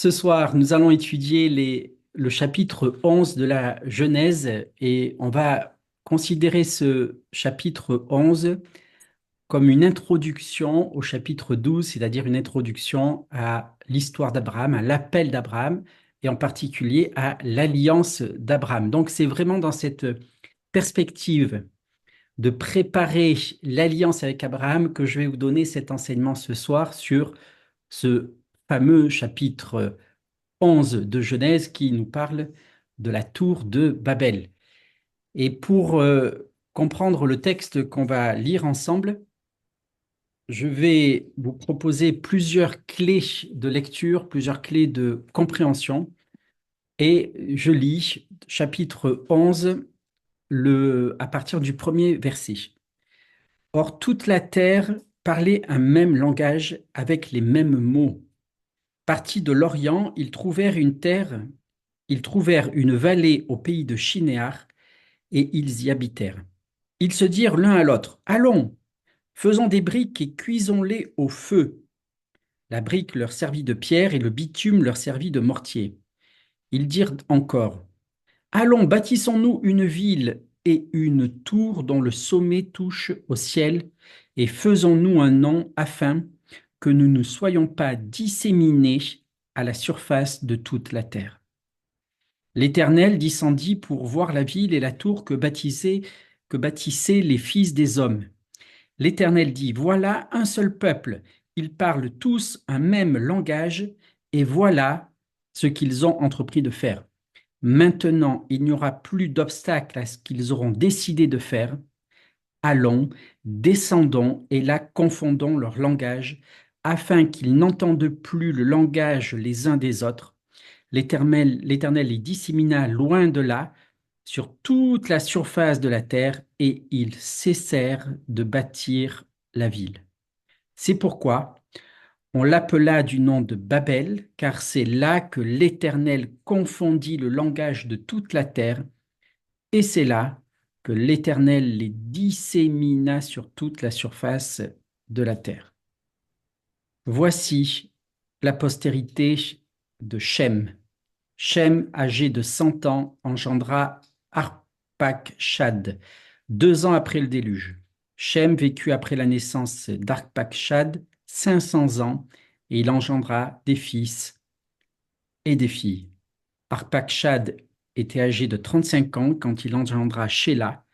Ce soir, nous allons étudier le chapitre 11 de la Genèse et on va considérer ce chapitre 11 comme une introduction au chapitre 12, c'est-à-dire une introduction à l'histoire d'Abraham, à l'appel d'Abraham et en particulier à l'alliance d'Abraham. Donc c'est vraiment dans cette perspective de préparer l'alliance avec Abraham que je vais vous donner cet enseignement ce soir sur ce fameux chapitre 11 de Genèse qui nous parle de la tour de Babel. Et pour comprendre le texte qu'on va lire ensemble, je vais vous proposer plusieurs clés de lecture, plusieurs clés de compréhension. Et je lis chapitre 11 à partir du premier verset. Or, toute la terre parlait un même langage avec les mêmes mots. Partis de l'Orient, ils trouvèrent une vallée au pays de Shinéar, et ils y habitèrent. Ils se dirent l'un à l'autre, allons, faisons des briques et cuisons-les au feu. La brique leur servit de pierre et le bitume leur servit de mortier. Ils dirent encore, allons, bâtissons-nous une ville et une tour dont le sommet touche au ciel, et faisons-nous un nom afin que nous ne soyons pas disséminés à la surface de toute la terre. L'Éternel descendit pour voir la ville et la tour que bâtissaient les fils des hommes. L'Éternel dit, voilà un seul peuple, ils parlent tous un même langage, et voilà ce qu'ils ont entrepris de faire. Maintenant, il n'y aura plus d'obstacle à ce qu'ils auront décidé de faire. Allons, descendons, et là confondons leur langage, afin qu'ils n'entendent plus le langage les uns des autres. L'Éternel les dissémina loin de là, sur toute la surface de la terre, et ils cessèrent de bâtir la ville. C'est pourquoi on l'appela du nom de Babel, car c'est là que l'Éternel confondit le langage de toute la terre, et c'est là que l'Éternel les dissémina sur toute la surface de la terre. Voici la postérité de Shem. Shem, âgé de 100 ans, engendra Arpachshad, 2 ans après le déluge. Shem vécut après la naissance d'Arpachshad 500 ans, et il engendra des fils et des filles. Arpachshad était âgé de 35 ans quand il engendra Shéla.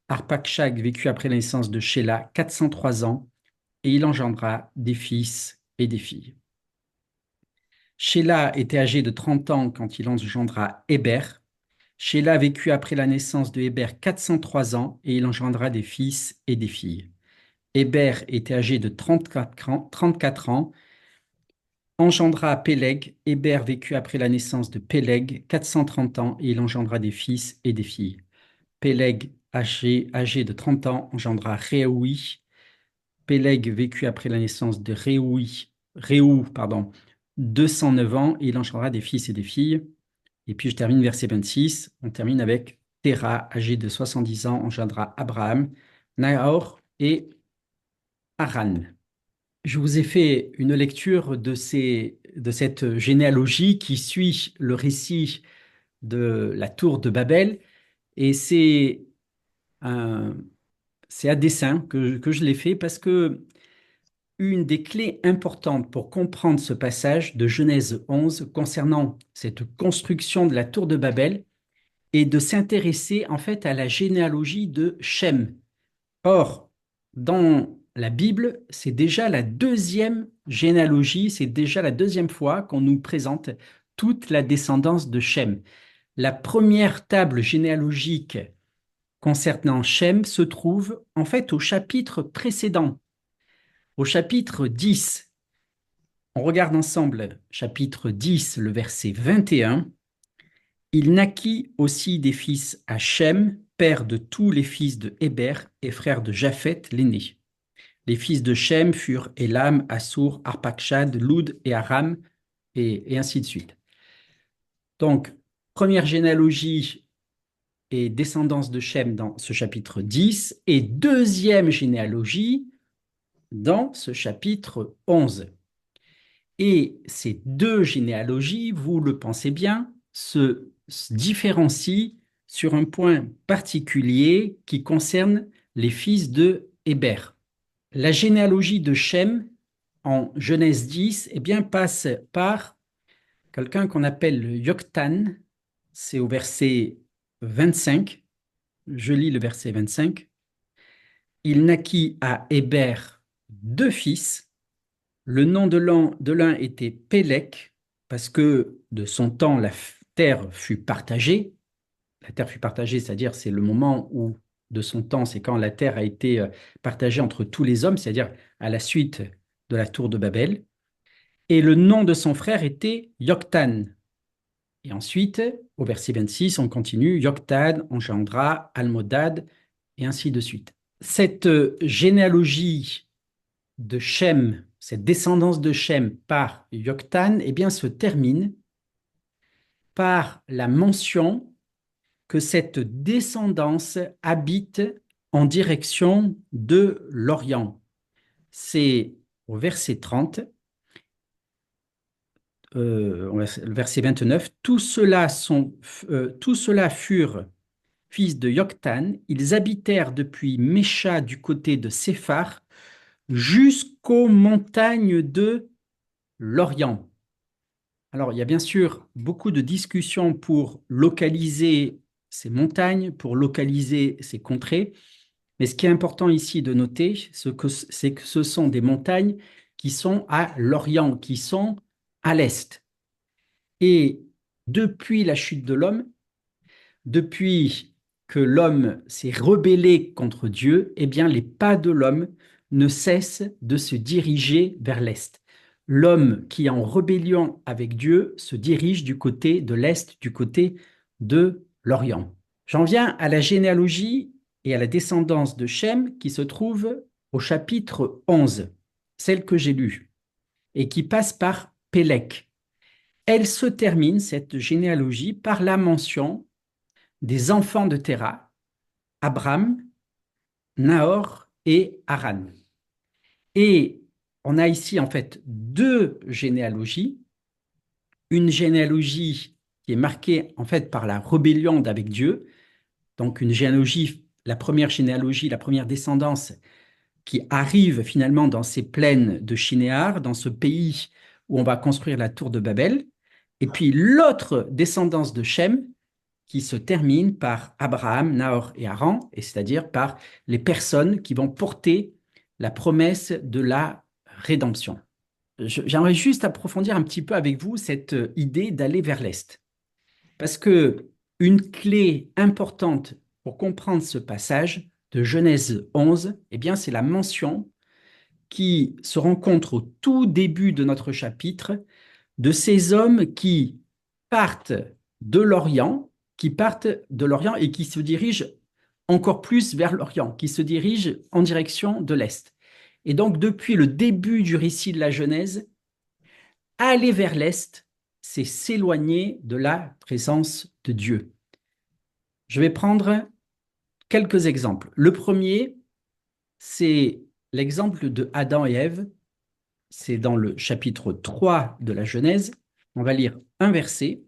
Arpachshad vécut après la naissance de Shéla 403 ans, et il engendra des fils et des filles. Shéla était âgé de 30 ans quand il engendra Héber. Shéla vécut après la naissance de Héber 403 ans, et il engendra des fils et des filles. Héber était âgé de 34 ans, engendra Péleg. Héber vécut après la naissance de Péleg 430 ans, et il engendra des fils et des filles. Péleg, âgé de 30 ans, engendra Réoui. Péleg vécut après la naissance de Réou, 209 ans, et il engendra des fils et des filles. Et puis je termine verset 26, on termine avec Téra, âgé de 70 ans, engendra Abraham, Nahor et Haran. Je vous ai fait une lecture de cette généalogie qui suit le récit de la tour de Babel, et un- c'est à dessein que je l'ai fait parce que une des clés importantes pour comprendre ce passage de Genèse 11 concernant cette construction de la tour de Babel est de s'intéresser en fait à la généalogie de Shem. Or, dans la Bible, c'est déjà la deuxième généalogie, c'est déjà la deuxième fois qu'on nous présente toute la descendance de Shem. La première table généalogique concernant Shem se trouve en fait au chapitre précédent, au chapitre 10. On regarde ensemble chapitre 10, le verset 21. Il naquit aussi des fils à Shem, père de tous les fils de Héber et frère de Japheth l'aîné. Les fils de Shem furent Élam, Assur, Arpachshad, Loud et Aram, et ainsi de suite. Donc, première généalogie et descendance de Shem dans ce chapitre 10, et deuxième généalogie dans ce chapitre 11. Et ces deux généalogies, vous le pensez bien, se différencient sur un point particulier qui concerne les fils de Héber. La généalogie de Shem en Genèse 10 eh bien, passe par quelqu'un qu'on appelle Yoktan, c'est au verset 25. Je lis le verset 25. Il naquit à Héber deux fils. Le nom de l'un était Pélec, parce que de son temps, la terre fut partagée. La terre fut partagée, c'est-à-dire c'est le moment où, de son temps, c'est quand la terre a été partagée entre tous les hommes, c'est-à-dire à la suite de la tour de Babel. Et le nom de son frère était Yoktan. Et ensuite, au verset 26, on continue, Yoktan engendra Almodad, et ainsi de suite. Cette généalogie de Shem, cette descendance de Shem par Yoktan, eh bien, se termine par la mention que cette descendance habite en direction de l'Orient. C'est au verset 30, le verset 29, tous ceux-là furent fils de Yoktan, ils habitèrent depuis Mécha du côté de Séphar jusqu'aux montagnes de l'Orient. Alors, il y a bien sûr beaucoup de discussions pour localiser ces montagnes, pour localiser ces contrées, mais ce qui est important ici de noter, c'est que ce sont des montagnes qui sont à l'Orient, qui sont à l'Est. Et depuis la chute de l'homme, depuis que l'homme s'est rebellé contre Dieu, eh bien, les pas de l'homme ne cessent de se diriger vers l'Est. L'homme qui est en rébellion avec Dieu se dirige du côté de l'Est, du côté de l'Orient. J'en viens à la généalogie et à la descendance de Shem qui se trouve au chapitre 11, celle que j'ai lue, et qui passe par Pélec. Elle se termine, cette généalogie, par la mention des enfants de Terah, Abraham, Nahor et Haran. Et on a ici en fait deux généalogies. Une généalogie qui est marquée en fait par la rébellion avec Dieu, donc une généalogie, la première généalogie, la première descendance qui arrive finalement dans ces plaines de Shinéar, dans ce pays où on va construire la tour de Babel. Et puis l'autre descendance de Shem, qui se termine par Abraham, Nahor et Haran, et c'est-à-dire par les personnes qui vont porter la promesse de la rédemption. J'aimerais juste approfondir un petit peu avec vous cette idée d'aller vers l'Est. Parce que une clé importante pour comprendre ce passage de Genèse 11, eh bien, c'est la mention qui se rencontre au tout début de notre chapitre de ces hommes qui partent de l'Orient, qui partent de l'Orient et qui se dirigent encore plus vers l'Orient, qui se dirigent en direction de l'Est. Et donc, depuis le début du récit de la Genèse, aller vers l'Est, c'est s'éloigner de la présence de Dieu. Je vais prendre quelques exemples. Le premier, c'est l'exemple de Adam et Ève. C'est dans le chapitre 3 de la Genèse. On va lire un verset,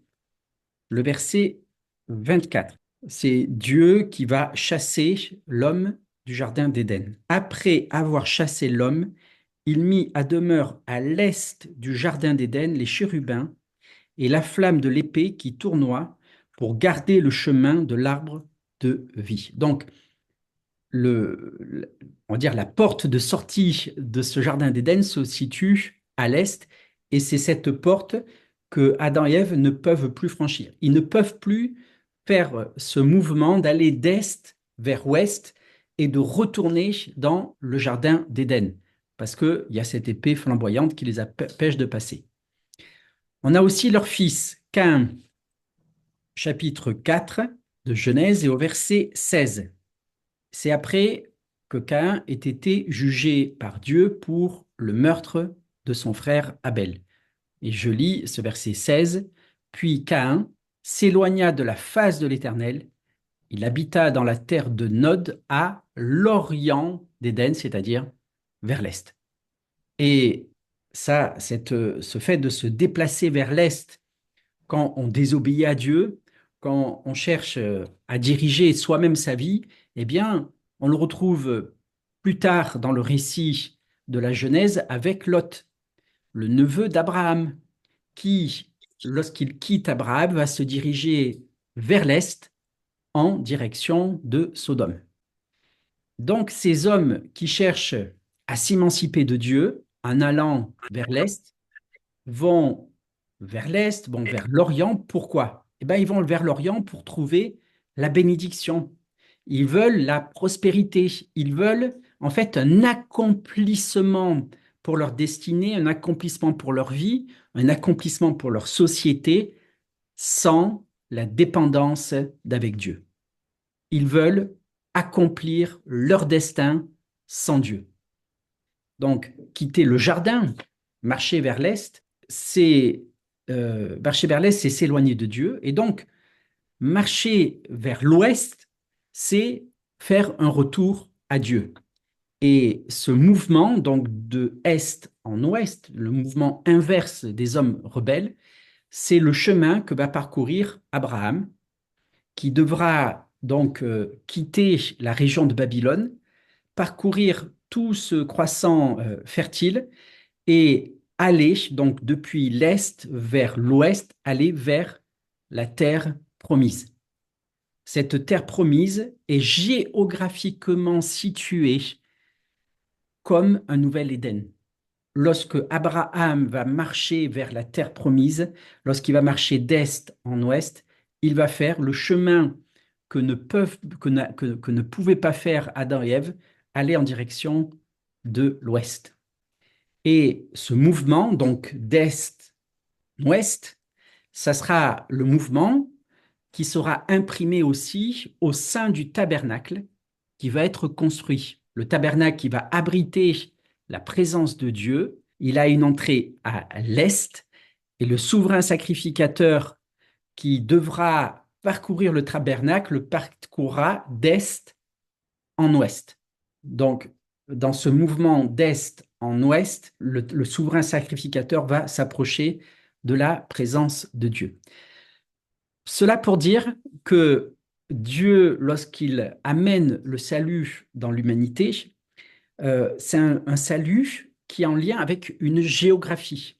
le verset 24. C'est Dieu qui va chasser l'homme du jardin d'Éden. Après avoir chassé l'homme, il mit à demeure à l'est du jardin d'Éden les chérubins et la flamme de l'épée qui tournoie pour garder le chemin de l'arbre de vie. Donc, on va dire la porte de sortie de ce jardin d'Éden se situe à l'est, et c'est cette porte que Adam et Ève ne peuvent plus franchir. Ils ne peuvent plus faire ce mouvement d'aller d'est vers ouest et de retourner dans le jardin d'Éden, parce qu'il y a cette épée flamboyante qui les empêche de passer. On a aussi leur fils, Caïn, chapitre 4 de Genèse et au verset 16. C'est après que Caïn ait été jugé par Dieu pour le meurtre de son frère Abel. Et je lis ce verset 16. Puis Caïn s'éloigna de la face de l'Éternel. Il habita dans la terre de Nod à l'orient d'Éden, c'est-à-dire vers l'est. Et ce fait de se déplacer vers l'Est quand on désobéit à Dieu, quand on cherche à diriger soi-même sa vie, eh bien, on le retrouve plus tard dans le récit de la Genèse avec Lot, le neveu d'Abraham, qui, lorsqu'il quitte Abraham, va se diriger vers l'Est en direction de Sodome. Donc, ces hommes qui cherchent à s'émanciper de Dieu en allant vers l'Est vont vers l'Est, vont vers l'Orient. Pourquoi? Eh bien, ils vont vers l'Orient pour trouver la bénédiction. Ils veulent la prospérité. Ils veulent en fait un accomplissement pour leur destinée, un accomplissement pour leur vie, un accomplissement pour leur société sans la dépendance d'avec Dieu. Ils veulent accomplir leur destin sans Dieu. Donc, quitter le jardin, marcher vers l'Est, c'est marcher vers l'Est, c'est s'éloigner de Dieu. Et donc, marcher vers l'Ouest, c'est faire un retour à Dieu. Et ce mouvement, donc de Est en Ouest, le mouvement inverse des hommes rebelles, c'est le chemin que va parcourir Abraham, qui devra donc quitter la région de Babylone, parcourir tout ce croissant fertile et aller donc depuis l'Est vers l'Ouest, aller vers la terre promise. Cette terre promise est géographiquement située comme un nouvel Éden. Lorsque Abraham va marcher vers la terre promise, lorsqu'il va marcher d'est en ouest, il va faire le chemin que ne pouvaient pas faire Adam et Ève, aller en direction de l'ouest. Et ce mouvement, donc d'est-ouest, ça sera le mouvement qui sera imprimé aussi au sein du tabernacle qui va être construit. Le tabernacle qui va abriter la présence de Dieu, il a une entrée à l'est et le souverain sacrificateur qui devra parcourir le tabernacle le parcourra d'est en ouest. Donc, dans ce mouvement d'est en ouest, le souverain sacrificateur va s'approcher de la présence de Dieu. Cela pour dire que Dieu, lorsqu'il amène le salut dans l'humanité, c'est un salut qui est en lien avec une géographie,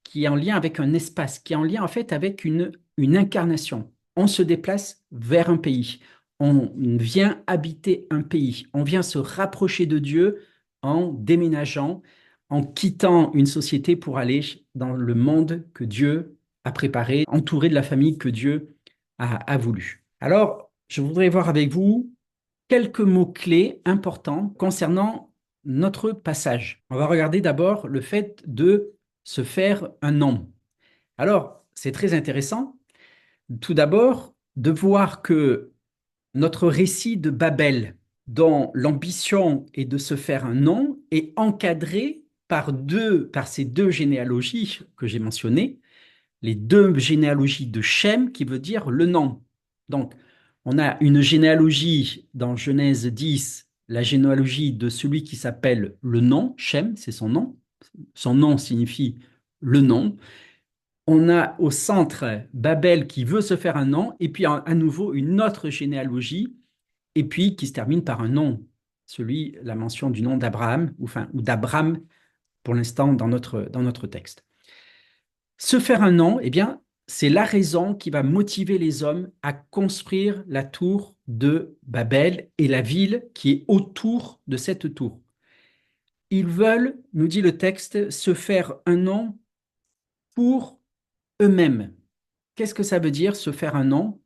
qui est en lien avec un espace, qui est en lien en fait avec une incarnation. On se déplace vers un pays, on vient habiter un pays, on vient se rapprocher de Dieu en déménageant, en quittant une société pour aller dans le monde que Dieu a préparé, entouré de la famille que Dieu a voulu. Alors, je voudrais voir avec vous quelques mots-clés importants concernant notre passage. On va regarder d'abord le fait de se faire un nom. Alors, c'est très intéressant, tout d'abord, de voir que notre récit de Babel, dont l'ambition est de se faire un nom, est encadré par ces deux généalogies que j'ai mentionnées, les deux généalogies de Shem, qui veut dire le nom. Donc, on a une généalogie dans Genèse 10, la généalogie de celui qui s'appelle le nom, Shem, c'est son nom. Son nom signifie le nom. On a au centre Babel qui veut se faire un nom, et puis à nouveau une autre généalogie, et puis qui se termine par un nom, la mention du nom d'Abraham, ou d'Abram pour l'instant dans notre texte. Se faire un nom, eh bien, c'est la raison qui va motiver les hommes à construire la tour de Babel et la ville qui est autour de cette tour. Ils veulent, nous dit le texte, se faire un nom pour eux-mêmes. Qu'est-ce que ça veut dire, se faire un nom?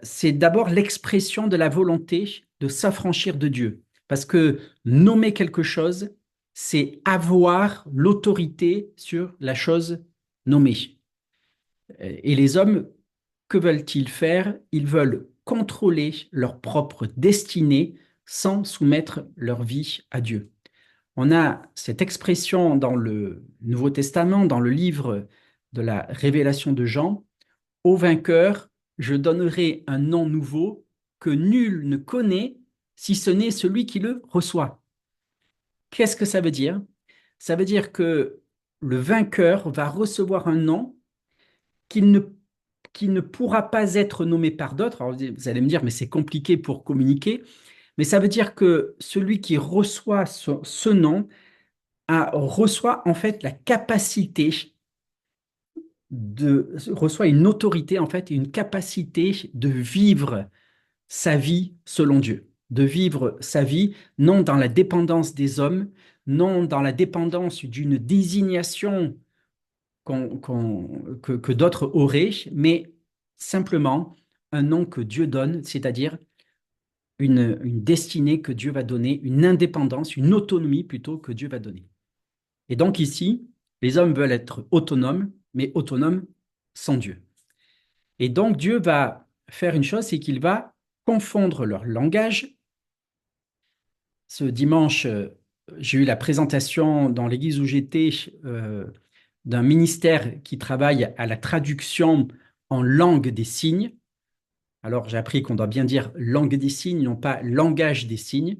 C'est d'abord l'expression de la volonté de s'affranchir de Dieu. Parce que nommer quelque chose, c'est avoir l'autorité sur la chose nommée. Et les hommes, que veulent-ils faire? Ils veulent contrôler leur propre destinée sans soumettre leur vie à Dieu. On a cette expression dans le Nouveau Testament, dans le livre de la Révélation de Jean, au vainqueur, je donnerai un nom nouveau que nul ne connaît si ce n'est celui qui le reçoit. Qu'est-ce que ça veut dire? Ça veut dire que le vainqueur va recevoir un nom qu'il ne, qui ne pourra pas être nommé par d'autres. Alors vous allez me dire, mais c'est compliqué pour communiquer. Mais ça veut dire que celui qui reçoit ce nom reçoit en fait la capacité reçoit une autorité en fait, et une capacité de vivre sa vie selon Dieu, de vivre sa vie non dans la dépendance des hommes, non dans la dépendance d'une désignation que d'autres auraient, mais simplement un nom que Dieu donne, c'est-à-dire une destinée que Dieu va donner, une indépendance, une autonomie plutôt que Dieu va donner. Et donc ici, les hommes veulent être autonomes, mais autonomes sans Dieu. Et donc Dieu va faire une chose, c'est qu'il va confondre leur langage. Ce dimanche, j'ai eu la présentation dans l'église où j'étais d'un ministère qui travaille à la traduction en langue des signes. Alors j'ai appris qu'on doit bien dire langue des signes, non pas langage des signes.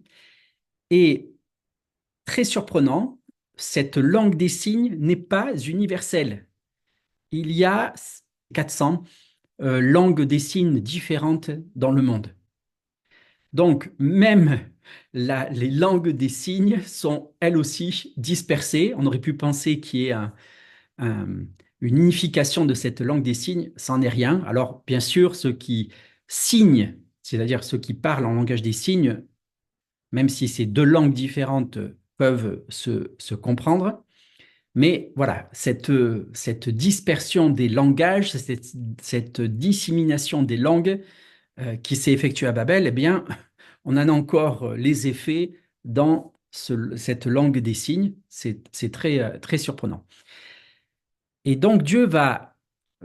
Et très surprenant, cette langue des signes n'est pas universelle. Il y a 400 langues des signes différentes dans le monde. Donc, même les langues des signes sont elles aussi dispersées. On aurait pu penser qu'il y ait un- une unification de cette langue des signes, c'en est rien. Alors, bien sûr, ceux qui signent, c'est-à-dire ceux qui parlent en langage des signes, même si c'est deux langues différentes, peuvent se comprendre. Mais voilà, cette dispersion des langages, cette dissémination des langues qui s'est effectuée à Babel, eh bien, on en a encore les effets dans cette langue des signes. C'est très, très surprenant. Et donc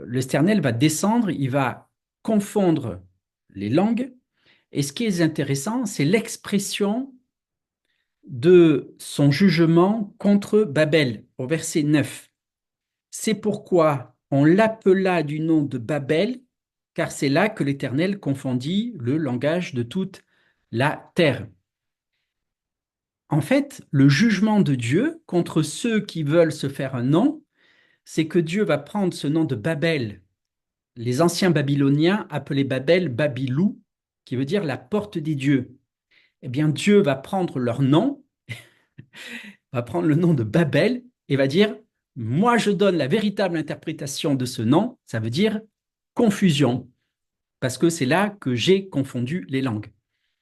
l'Éternel va descendre, il va confondre les langues. Et ce qui est intéressant, c'est l'expression de son jugement contre Babel au verset 9. C'est pourquoi on l'appela du nom de Babel, car c'est là que l'Éternel confondit le langage de toute la terre. En fait, le jugement de Dieu contre ceux qui veulent se faire un nom, c'est que Dieu va prendre ce nom de Babel. Les anciens Babyloniens appelaient Babel Babilou, qui veut dire la porte des dieux. Eh bien, Dieu va prendre leur nom, va prendre le nom de Babel et va dire, moi je donne la véritable interprétation de ce nom, ça veut dire confusion, parce que c'est là que j'ai confondu les langues.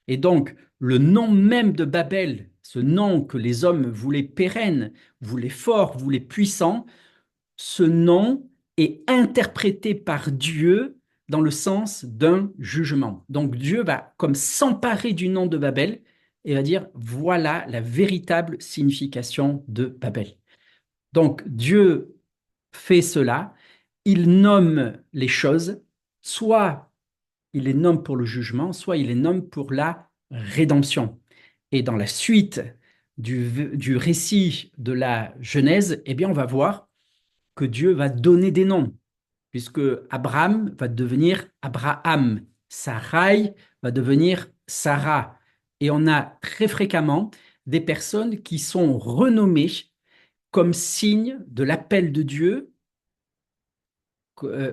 Et donc, le nom même de Babel, ce nom que les hommes voulaient pérenne, voulaient fort, voulaient puissant, ce nom est interprété par Dieu dans le sens d'un jugement. Donc Dieu va comme s'emparer du nom de Babel et va dire, voilà la véritable signification de Babel. Donc Dieu fait cela, il nomme les choses, soit il les nomme pour le jugement, soit il les nomme pour la rédemption. Et dans la suite du récit de la Genèse, eh bien, on va voir que Dieu va donner des noms, puisque Abraham va devenir Abraham, Sarai va devenir Sarah. Et on a très fréquemment des personnes qui sont renommées comme signe de l'appel de Dieu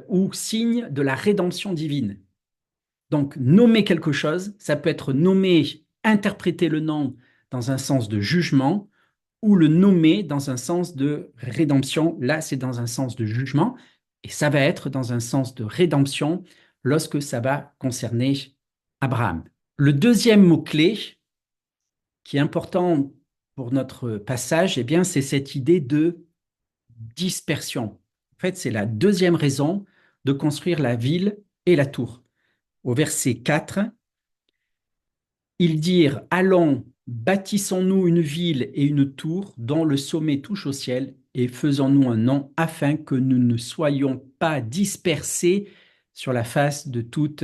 ou signe de la rédemption divine. Donc, nommer quelque chose, ça peut être nommer, interpréter le nom dans un sens de jugement ou le nommer dans un sens de rédemption. Là, c'est dans un sens de jugement et ça va être dans un sens de rédemption lorsque ça va concerner Abraham. Le deuxième mot-clé qui est important pour notre passage, eh bien, c'est cette idée de dispersion. En fait, c'est la deuxième raison de construire la ville et la tour. Au verset 4, ils dirent, allons, bâtissons-nous une ville et une tour dont le sommet touche au ciel, et faisons-nous un nom afin que nous ne soyons pas dispersés sur la face de toute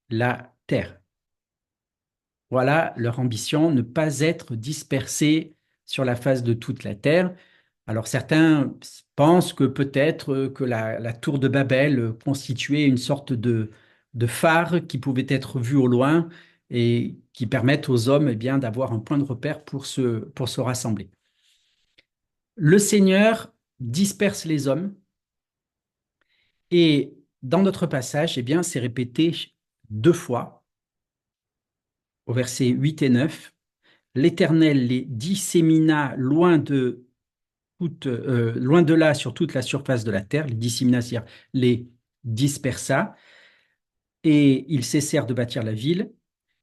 la terre. Voilà leur ambition, ne pas être dispersés sur la face de toute la terre. Alors certains pensent que peut-être que la tour de Babel constituait une sorte de phare qui pouvait être vu au loin et qui permettent aux hommes eh bien, d'avoir un point de repère pour se rassembler. le Seigneur disperse les hommes et dans notre passage, eh bien, c'est répété deux fois au verset 8 et 9. L'Éternel les dissémina loin de là sur toute la surface de la terre, les dissémina, c'est-à-dire les dispersa, et ils cessèrent de bâtir la ville.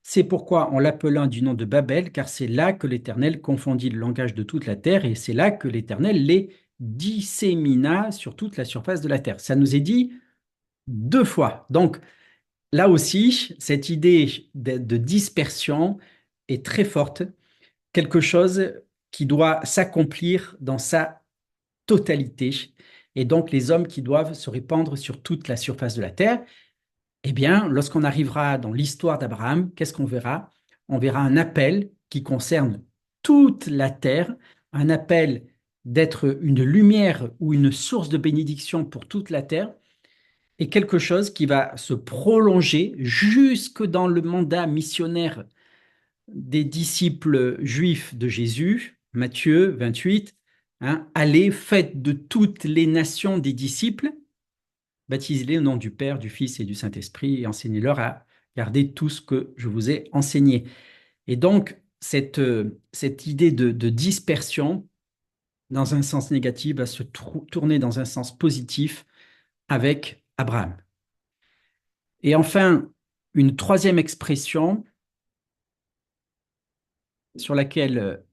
C'est pourquoi on l'appela du nom de Babel, car c'est là que l'Éternel confondit le langage de toute la terre, et c'est là que l'Éternel les dissémina sur toute la surface de la terre. Ça nous est dit deux fois. Donc, là aussi, cette idée de dispersion est très forte, quelque chose qui doit s'accomplir dans sa totalité, et donc les hommes qui doivent se répandre sur toute la surface de la terre. Eh bien, lorsqu'on arrivera dans l'histoire d'Abraham, qu'est-ce qu'on verra? On verra un appel qui concerne toute la terre, un appel d'être une lumière ou une source de bénédiction pour toute la terre, et quelque chose qui va se prolonger jusque dans le mandat missionnaire des disciples juifs de Jésus, Matthieu 28, hein, allez, faites de toutes les nations des disciples, baptisez-les au nom du Père, du Fils et du Saint-Esprit, et enseignez-leur à garder tout ce que je vous ai enseigné. Et donc, cette idée de dispersion, dans un sens négatif, va se tourner dans un sens positif avec Abraham. Et enfin, une troisième expression sur laquelle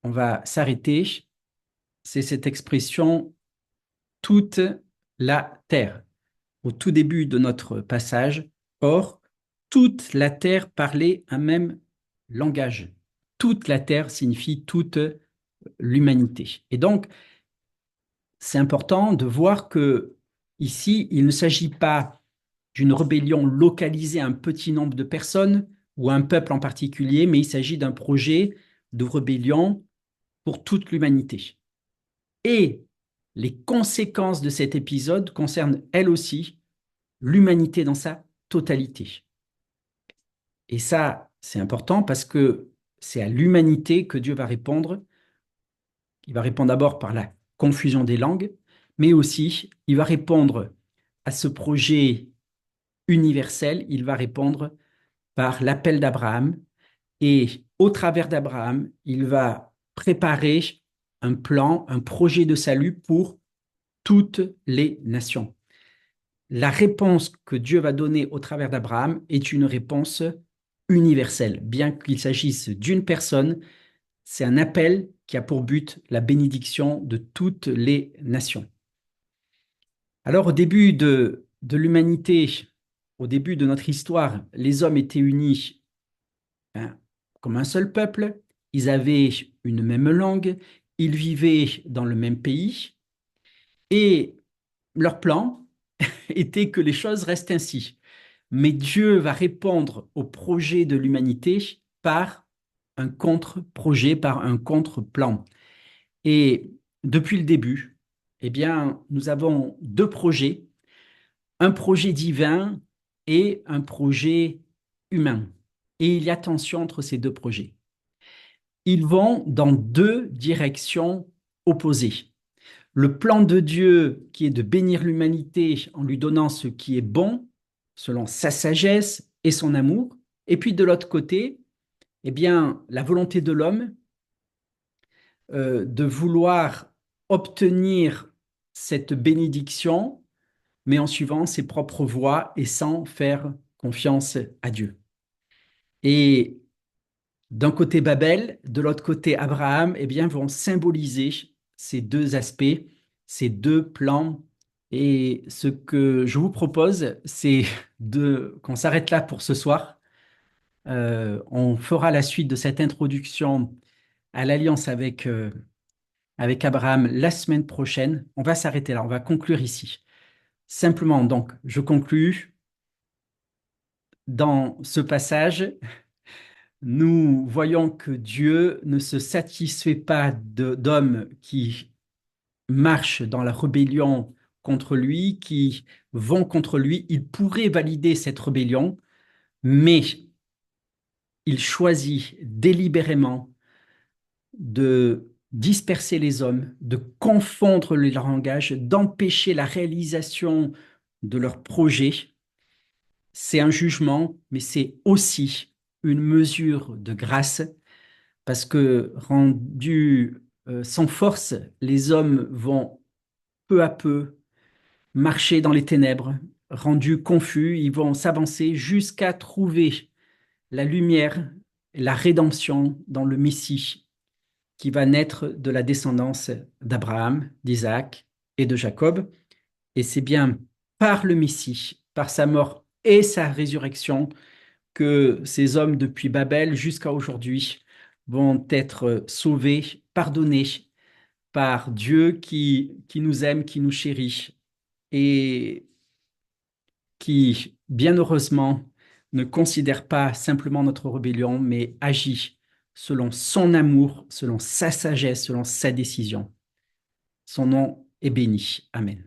on va s'arrêter, c'est cette expression toute la terre. Au tout début de notre passage, or, toute la terre parlait un même langage. Toute la terre signifie toute l'humanité. Et donc, c'est important de voir que ici, il ne s'agit pas d'une rébellion localisée à un petit nombre de personnes ou à un peuple en particulier, mais il s'agit d'un projet de rébellion pour toute l'humanité. Et les conséquences de cet épisode concernent elles aussi l'humanité dans sa totalité. Et ça, c'est important parce que c'est à l'humanité que Dieu va répondre. Il va répondre d'abord par la confusion des langues, mais aussi il va répondre à ce projet universel, il va répondre par l'appel d'Abraham. Et au travers d'Abraham, il va préparer un plan, un projet de salut pour toutes les nations. La réponse que Dieu va donner au travers d'Abraham est une réponse universelle. Bien qu'il s'agisse d'une personne, c'est un appel qui a pour but la bénédiction de toutes les nations. Alors au début de l'humanité, au début de notre histoire, les hommes étaient unis, hein, comme un seul peuple, ils avaient une même langue, ils vivaient dans le même pays, et leur plan était que les choses restent ainsi. Mais Dieu va répondre au projet de l'humanité par un contre-projet, par un contre-plan. Et depuis le début, eh bien, nous avons deux projets, un projet divin et un projet humain. Et il y a tension entre ces deux projets. Ils vont dans deux directions opposées. Le plan de Dieu qui est de bénir l'humanité en lui donnant ce qui est bon, selon sa sagesse et son amour. Et puis de l'autre côté, eh bien, la volonté de l'homme de vouloir obtenir cette bénédiction, mais en suivant ses propres voies et sans faire confiance à Dieu. Et d'un côté Babel, de l'autre côté Abraham, eh bien, vont symboliser ces deux aspects, ces deux plans. Et ce que je vous propose, c'est de qu'on s'arrête là pour ce soir. On fera la suite de cette introduction à l'alliance avec Abraham la semaine prochaine. On va s'arrêter là, on va conclure ici. Simplement, donc, je conclus. Dans ce passage, nous voyons que Dieu ne se satisfait pas d'hommes qui marchent dans la rébellion contre lui, qui vont contre lui. Il pourrait valider cette rébellion, mais il choisit délibérément de disperser les hommes, de confondre le langage, d'empêcher la réalisation de leurs projets. C'est un jugement, mais c'est aussi une mesure de grâce, parce que rendus sans force, les hommes vont peu à peu marcher dans les ténèbres. Rendus confus, ils vont s'avancer jusqu'à trouver la lumière, la rédemption dans le Messie qui va naître de la descendance d'Abraham, d'Isaac et de Jacob. Et c'est bien par le Messie, par sa mort et sa résurrection, que ces hommes depuis Babel jusqu'à aujourd'hui vont être sauvés, pardonnés par Dieu qui nous aime, qui nous chérit et qui, bien heureusement, ne considère pas simplement notre rébellion, mais agit selon son amour, selon sa sagesse, selon sa décision. Son nom est béni. Amen.